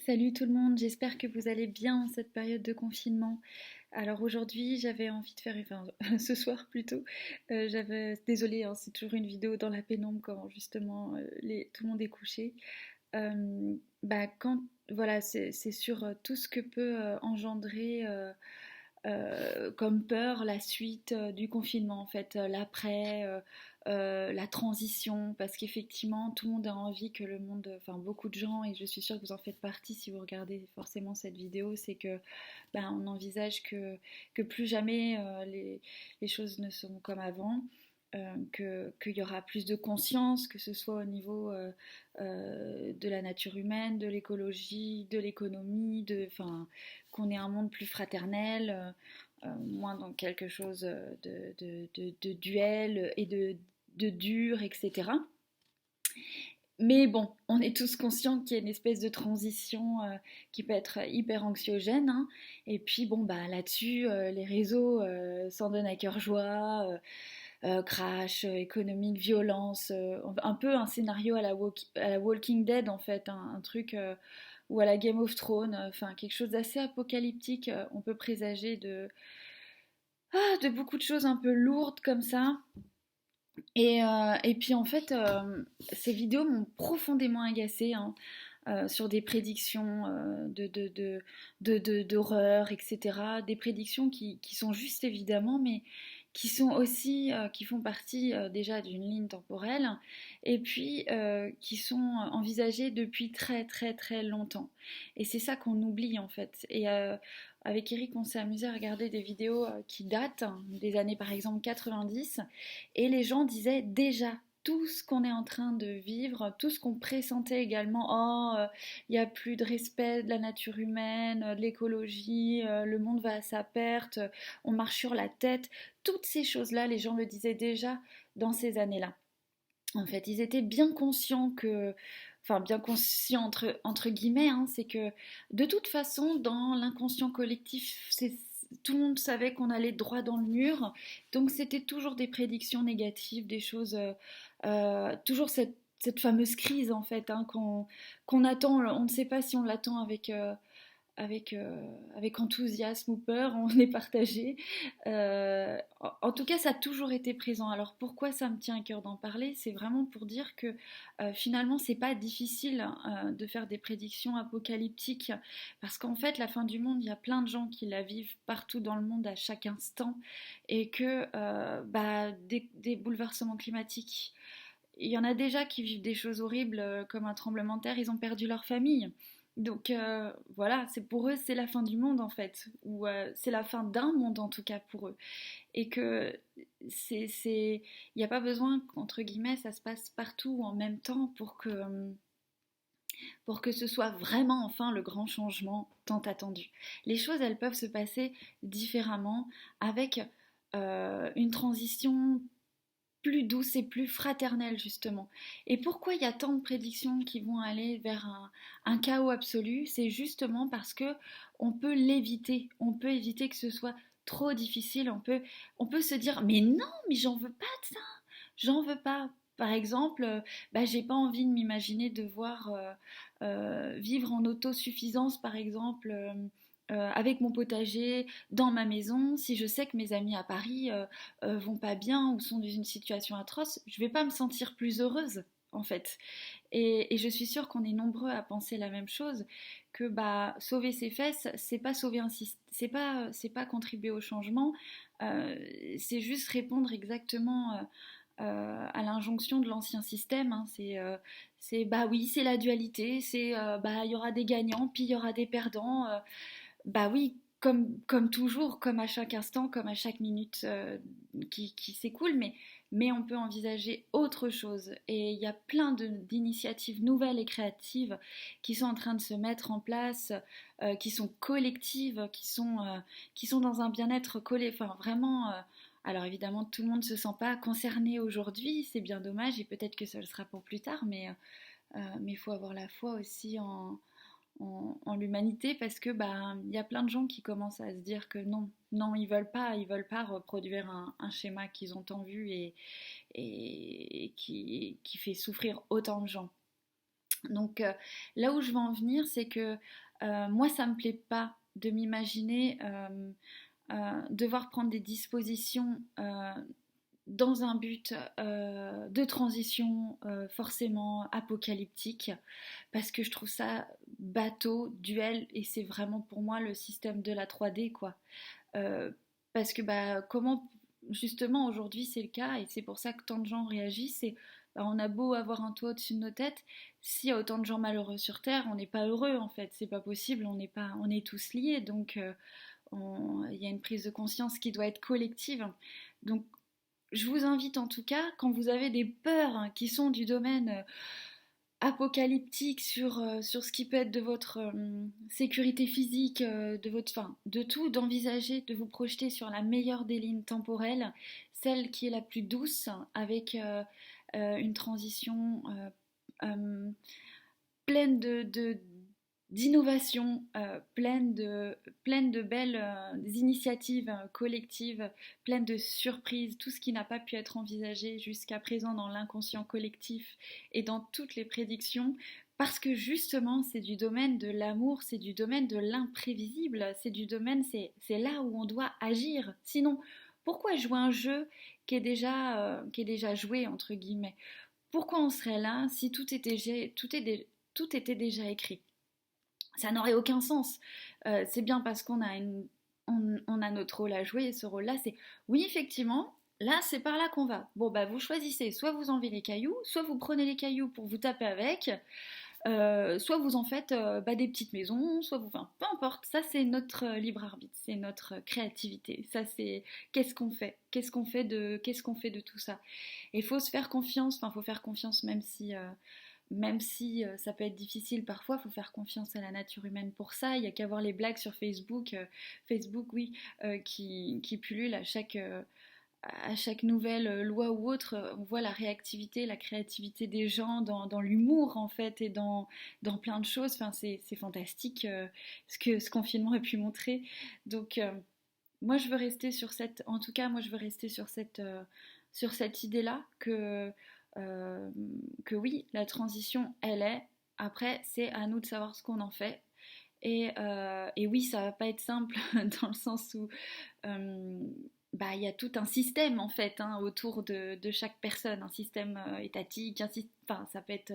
Salut tout le monde, j'espère que vous allez bien en cette période de confinement. Alors aujourd'hui, j'avais envie de faire, enfin ce soir plutôt, désolée, hein, c'est toujours une vidéo dans la pénombre quand justement tout le monde est couché. Quand, voilà, c'est sur tout ce que peut engendrer comme peur la suite du confinement, en fait, l'après, la transition, parce qu'effectivement, tout le monde a envie que le monde, enfin beaucoup de gens, et je suis sûre que vous en faites partie si vous regardez forcément cette vidéo, c'est que on envisage que plus jamais les choses ne seront comme avant. Qu'il y aura plus de conscience, que ce soit au niveau de la nature humaine, de l'écologie, de l'économie, qu'on ait un monde plus fraternel, moins dans quelque chose de duel et de dur, etc. Mais bon, on est tous conscients qu'il y a une espèce de transition qui peut être hyper anxiogène, hein. Et puis bon, là-dessus, les réseaux s'en donnent à cœur joie. Crash économique, violence, un peu un scénario à la Walking Dead en fait, hein, un truc ou à la Game of Thrones, enfin quelque chose d'assez apocalyptique. On peut présager de beaucoup de choses un peu lourdes comme ça. Et puis en fait, ces vidéos m'ont profondément agacée, hein, sur des prédictions d'horreur, etc. Des prédictions qui sont justes évidemment, mais qui sont aussi, qui font partie déjà d'une ligne temporelle, et puis qui sont envisagées depuis très très très longtemps. Et c'est ça qu'on oublie en fait. Et avec Eric, on s'est amusé à regarder des vidéos qui datent des années par exemple 90, et les gens disaient déjà tout ce qu'on est en train de vivre, tout ce qu'on pressentait également, il n'y a plus de respect de la nature humaine, de l'écologie, le monde va à sa perte, on marche sur la tête, toutes ces choses-là, les gens le disaient déjà dans ces années-là. En fait, ils étaient bien conscients enfin bien conscients entre guillemets, hein, c'est que de toute façon, dans l'inconscient collectif, tout le monde savait qu'on allait droit dans le mur, donc c'était toujours des prédictions négatives, des choses, toujours cette fameuse crise en fait, hein, qu'on attend, on ne sait pas si on l'attend avec enthousiasme ou peur, on est partagé. En tout cas, ça a toujours été présent. Alors pourquoi ça me tient à cœur d'en parler? C'est vraiment pour dire que finalement, c'est pas difficile de faire des prédictions apocalyptiques, parce qu'en fait, la fin du monde, il y a plein de gens qui la vivent partout dans le monde à chaque instant, et que des bouleversements climatiques, il y en a déjà qui vivent des choses horribles comme un tremblement de terre, ils ont perdu leur famille. Donc voilà, c'est pour eux, c'est la fin du monde en fait, ou c'est la fin d'un monde en tout cas pour eux. Et que il n'y a pas besoin qu'entre guillemets ça se passe partout en même temps pour que ce soit vraiment enfin le grand changement tant attendu. Les choses, elles peuvent se passer différemment avec une transition plus douce et plus fraternelle justement. Et pourquoi il y a tant de prédictions qui vont aller vers un chaos absolu? C'est justement parce que on peut l'éviter. On peut éviter que ce soit trop difficile. On peut se dire mais non, mais j'en veux pas de ça. J'en veux pas. Par exemple, j'ai pas envie de m'imaginer devoir vivre en autosuffisance, par exemple, avec mon potager dans ma maison. Si je sais que mes amis à Paris vont pas bien ou sont dans une situation atroce, je vais pas me sentir plus heureuse en fait. Et je suis sûre qu'on est nombreux à penser la même chose, que sauver ses fesses, c'est pas sauver un c'est pas contribuer au changement, c'est juste répondre exactement à l'injonction de l'ancien système, hein. C'est bah oui, c'est la dualité, c'est il y aura des gagnants, puis il y aura des perdants. Bah oui, comme toujours, comme à chaque instant, comme à chaque minute qui s'écoule, mais on peut envisager autre chose. Et il y a plein d'initiatives nouvelles et créatives qui sont en train de se mettre en place, qui sont collectives, qui sont dans un bien-être collé, enfin vraiment. Alors évidemment, tout le monde ne se sent pas concerné aujourd'hui, c'est bien dommage, et peut-être que ça le sera pour plus tard, mais il faut avoir la foi aussi en l'humanité, parce que il y a plein de gens qui commencent à se dire que non, non, ils veulent pas reproduire un schéma qu'ils ont tant vu et qui fait souffrir autant de gens. Donc là où je veux en venir, c'est que moi, ça me plaît pas de m'imaginer devoir prendre des dispositions dans un but de transition forcément apocalyptique, parce que je trouve ça bateau, duel, et c'est vraiment pour moi le système de la 3D, quoi. Euh, Parce que bah, comment, justement, aujourd'hui c'est le cas, et c'est pour ça que tant de gens réagissent, c'est bah, on a beau avoir un toit au-dessus de nos têtes, s'il y a autant de gens malheureux sur Terre, on n'est pas heureux en fait, c'est pas possible, on est tous liés, donc il y a une prise de conscience qui doit être collective. Donc je vous invite en tout cas, quand vous avez des peurs qui sont du domaine apocalyptique sur ce qui peut être de votre sécurité physique, de votre, fin, de tout, d'envisager, de vous projeter sur la meilleure des lignes temporelles, celle qui est la plus douce, avec une transition euh, pleine d'innovation, pleine de belles initiatives collectives, pleine de surprises, tout ce qui n'a pas pu être envisagé jusqu'à présent dans l'inconscient collectif et dans toutes les prédictions, parce que justement c'est du domaine de l'amour, c'est du domaine de l'imprévisible, c'est là où on doit agir. Sinon, pourquoi jouer un jeu qui est déjà joué, entre guillemets? Pourquoi on serait là si tout était déjà écrit? Ça n'aurait aucun sens. C'est bien parce on a notre rôle à jouer, et ce rôle-là, c'est oui, effectivement, là, c'est par là qu'on va. Bon, bah, vous choisissez, soit vous enlevez les cailloux, soit vous prenez les cailloux pour vous taper avec, soit vous en faites bah, des petites maisons, soit vous. Enfin, peu importe, ça, c'est notre libre arbitre, c'est notre créativité. Ça, c'est qu'est-ce qu'on fait qu'est-ce qu'on fait de tout ça. Et il faut se faire confiance, enfin, il faut faire confiance même si ça peut être difficile parfois, il faut faire confiance à la nature humaine pour ça. Il n'y a qu'à voir les blagues sur Facebook, oui, qui pullulent à chaque nouvelle loi ou autre. On voit la réactivité, la créativité des gens dans l'humour en fait et dans plein de choses. Enfin, c'est fantastique ce que ce confinement a pu montrer. Donc moi je veux rester sur cette, en tout cas moi je veux rester sur cette idée-là euh, que oui, la transition, elle est. Après, c'est à nous de savoir ce qu'on en fait. Et oui, ça va pas être simple dans le sens où euh, bah, il y a tout un système en fait autour de chaque personne, un système étatique, enfin, ça peut être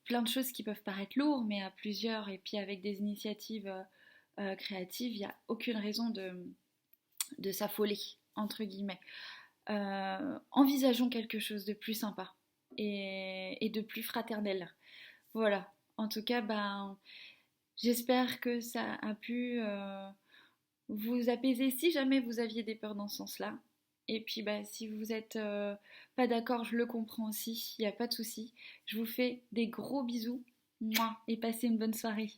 plein de choses qui peuvent paraître lourdes, mais à plusieurs, et puis avec des initiatives créatives, il n'y a aucune raison de s'affoler, entre guillemets. Envisageons quelque chose de plus sympa et de plus fraternel. Voilà. En tout cas, ben, j'espère que ça a pu vous apaiser si jamais vous aviez des peurs dans ce sens-là. Et puis, bah, si vous n'êtes pas d'accord, je le comprends aussi, il n'y a pas de souci. Je vous fais des gros bisous, moi, et passez une bonne soirée.